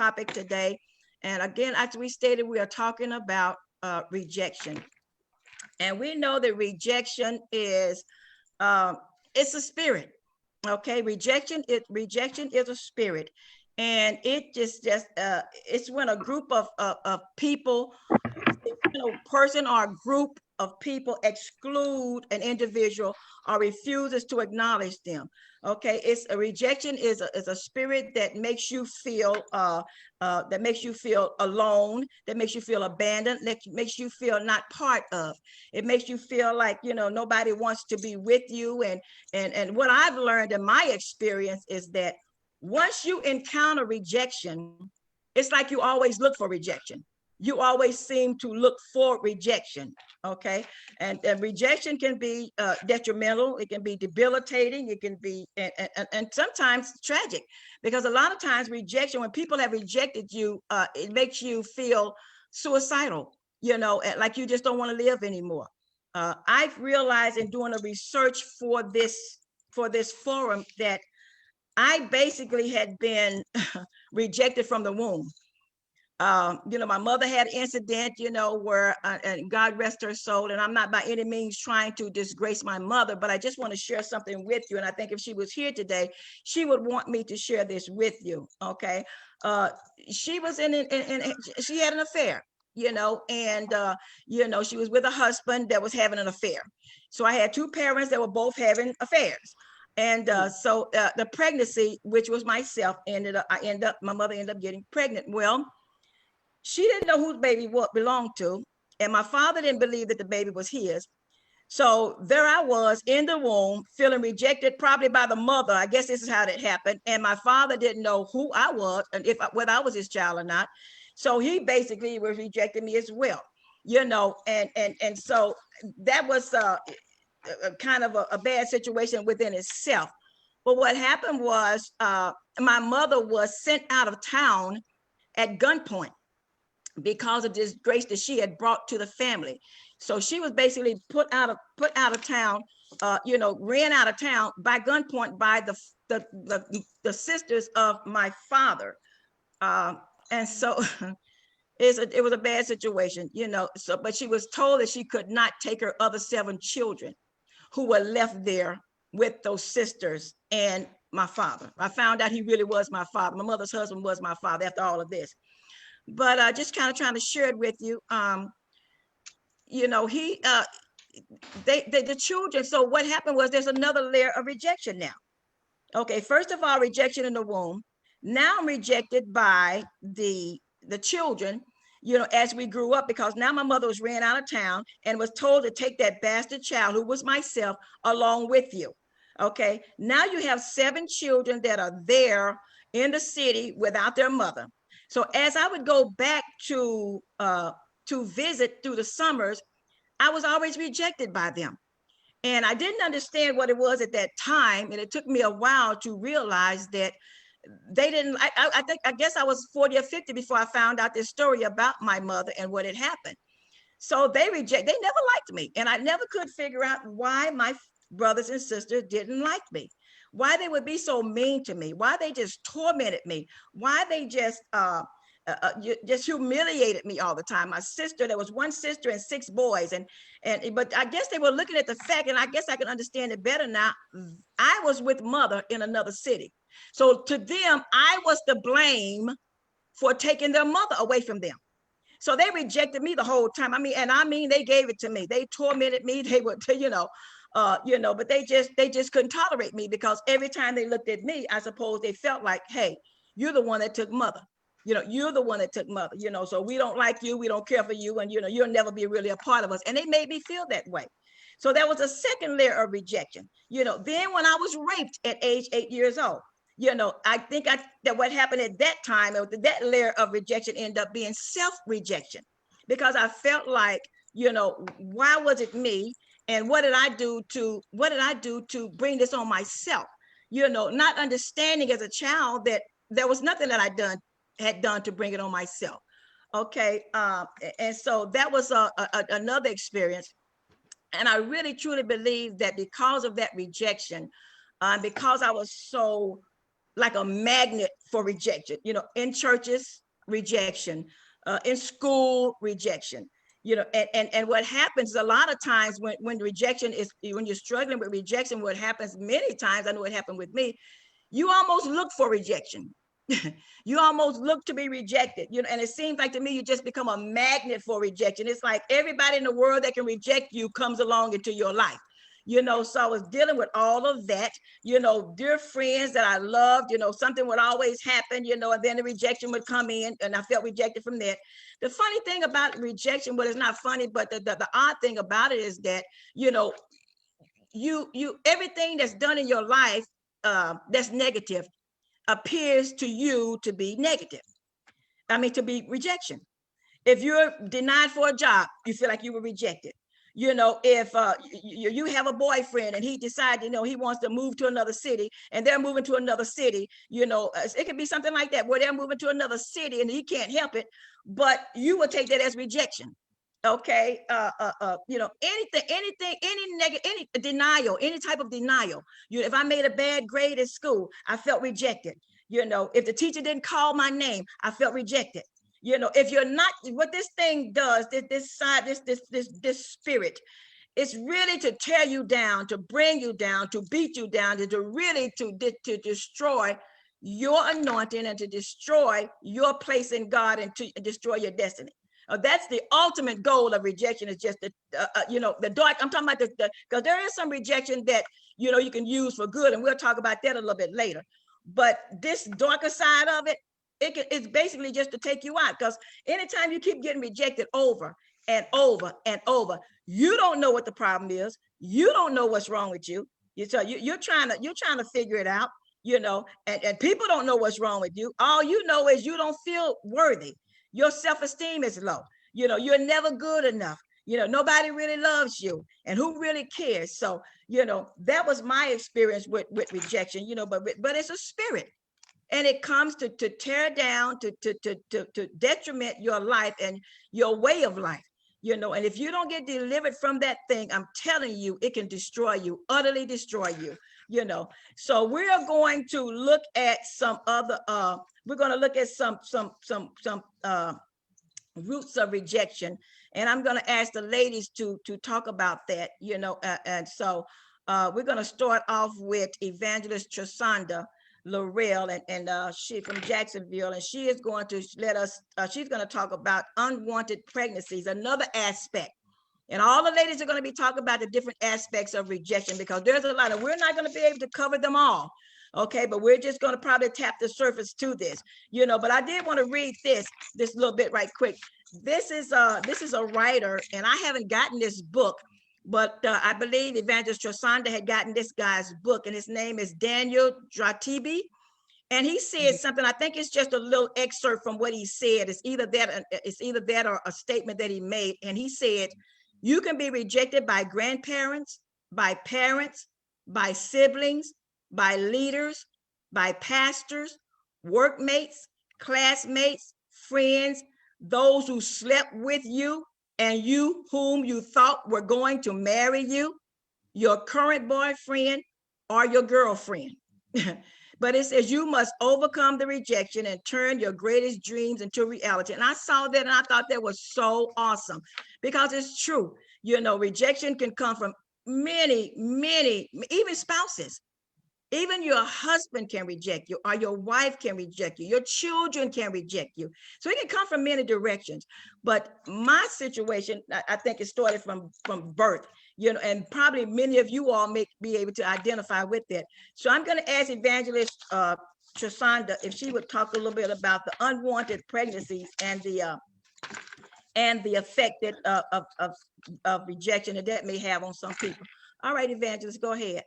topic today. And again, as we stated, we are talking about rejection. And we know that rejection is it's a spirit. Okay, rejection is a spirit, and it just it's when a group of people, person or a group of people exclude an individual or refuses to acknowledge them. Okay, it's a rejection is a spirit that makes you feel alone, that makes you feel abandoned, that makes you feel not part of. It makes you feel like nobody wants to be with you. And what I've learned in my experience is that once you encounter rejection, it's like you always look for rejection. You always seem to look for rejection. Okay, and rejection can be detrimental, it can be debilitating, it can be and sometimes tragic, because a lot of times rejection, when people have rejected you, it makes you feel suicidal, like you just don't want to live anymore. I've realized in doing a research for this forum that I basically had been rejected from the womb. My mother had an incident, where, and God rest her soul, and I'm not by any means trying to disgrace my mother, but I just want to share something with you. And I think if she was here today, she would want me to share this with you. Okay. She was she had an affair, and, she was with a husband that was having an affair. So I had two parents that were both having affairs. And so the pregnancy, which was myself, my mother ended up getting pregnant. Well, she didn't know whose baby what belonged to, and my father didn't believe that the baby was his. So there I was in the womb, feeling rejected, probably by the mother. I guess this is how that happened. And my father didn't know who I was and whether I was his child or not. So he basically was rejecting me as well, and so that was kind of a bad situation within itself. But what happened was my mother was sent out of town at gunpoint because of this disgrace that she had brought to the family. So she was basically put out of town, ran out of town by gunpoint by the sisters of my father. And so it was a bad situation, So, but she was told that she could not take her other 7 children who were left there with those sisters and my father. I found out he really was my father. My mother's husband was my father after all of this. But just kind of trying to share it with you. The children. So what happened was there's another layer of rejection now. Okay, first of all, rejection in the womb. Now I'm rejected by the children, as we grew up, because now my mother was ran out of town and was told to take that bastard child, who was myself, along with you. Okay, now you have 7 children that are there in the city without their mother. So as I would go back to visit through the summers, I was always rejected by them. And I didn't understand what it was at that time. And it took me a while to realize that they didn't, I guess I was 40 or 50 before I found out this story about my mother and what had happened. So they never liked me. And I never could figure out why my brothers and sisters didn't like me, why they would be so mean to me, why they just tormented me, why they just humiliated me all the time. My sister, there was 1 sister and 6 boys, but I guess they were looking at the fact, and I guess I can understand it better now. I was with mother in another city, so to them, I was to blame for taking their mother away from them. So they rejected me the whole time. I mean, they gave it to me. They tormented me. They would, but they just couldn't tolerate me, because every time they looked at me, I suppose they felt like, hey, you're the one that took mother. You're the one that took mother, so we don't like you. We don't care for you. And, you'll never be really a part of us. And they made me feel that way. So that was a second layer of rejection. Then when I was raped at age 8 years old, I think that what happened at that time, that layer of rejection ended up being self-rejection, because I felt like, why was it me? And what did I do to bring this on myself? Not understanding as a child that there was nothing that I had done to bring it on myself. Okay. And so that was another experience. And I really truly believe that because of that rejection, because I was so like a magnet for rejection, in churches, rejection, in school, rejection, and what happens a lot of times when rejection is, when you're struggling with rejection, what happens many times, I know it happened with me, you almost look for rejection. You almost look to be rejected, and it seems like to me you just become a magnet for rejection. It's like everybody in the world that can reject you comes along into your life. So I was dealing with all of that, dear friends that I loved, something would always happen, and then the rejection would come in and I felt rejected from that. The funny thing about rejection, well, it's not funny, but the odd thing about it is that, you everything that's done in your life that's negative appears to you to be negative. I mean, to be rejection. If you're denied for a job, you feel like you were rejected. If you have a boyfriend and he decides, he wants to move to another city and they're moving to another city, it could be something like that where they're moving to another city and he can't help it, but you will take that as rejection. Okay. Anything, any negative, any denial, any type of denial. If I made a bad grade at school, I felt rejected. If the teacher didn't call my name, I felt rejected. If you're not, what this thing does, this spirit, it's really to tear you down, to bring you down, to beat you down, to really to destroy your anointing and to destroy your place in God and to destroy your destiny. That's the ultimate goal of rejection, is just the dark. I'm talking about because there is some rejection that you can use for good, and we'll talk about that a little bit later. But this darker side of it, it's basically just to take you out, because anytime you keep getting rejected over and over and over, you don't know what the problem is. You don't know what's wrong with you. You're trying to figure it out, and people don't know what's wrong with you. All you know is you don't feel worthy. Your self-esteem is low. You're never good enough. Nobody really loves you, and who really cares? So, that was my experience with rejection, but it's a spirit. And it comes to tear down, to detriment your life and your way of life, and if you don't get delivered from that thing, I'm telling you, it can destroy you, utterly destroy you, So we're going to look at some other, we're going to look at some roots of rejection. And I'm going to ask the ladies to talk about that, and so we're going to start off with Evangelist Sandra Laurel, and she from Jacksonville, and she is going to let us, she's going to talk about unwanted pregnancies, another aspect. And all the ladies are going to be talking about the different aspects of rejection, because there's a lot, and we're not going to be able to cover them all. Okay, but we're just going to probably tap the surface to this, but I did want to read this little bit right quick. This is a writer, and I haven't gotten this book, but I believe Evangelist Sandra had gotten this guy's book, and his name is Daniel Dratibi. And he said something, I think it's just a little excerpt from what he said. It's either that or a statement that he made. And he said, you can be rejected by grandparents, by parents, by siblings, by leaders, by pastors, workmates, classmates, friends, those who slept with you, and you whom you thought were going to marry you, your current boyfriend or your girlfriend. But it says you must overcome the rejection and turn your greatest dreams into reality. And I saw that and I thought that was so awesome, because it's true. Rejection can come from many, even spouses. Even your husband can reject you, or your wife can reject you. Your children can reject you. So it can come from many directions. But my situation, I think it started from birth, and probably many of you all may be able to identify with that. So I'm going to ask Evangelist Sandra if she would talk a little bit about the unwanted pregnancies and the effect that, of rejection that may have on some people. All right, Evangelist, go ahead.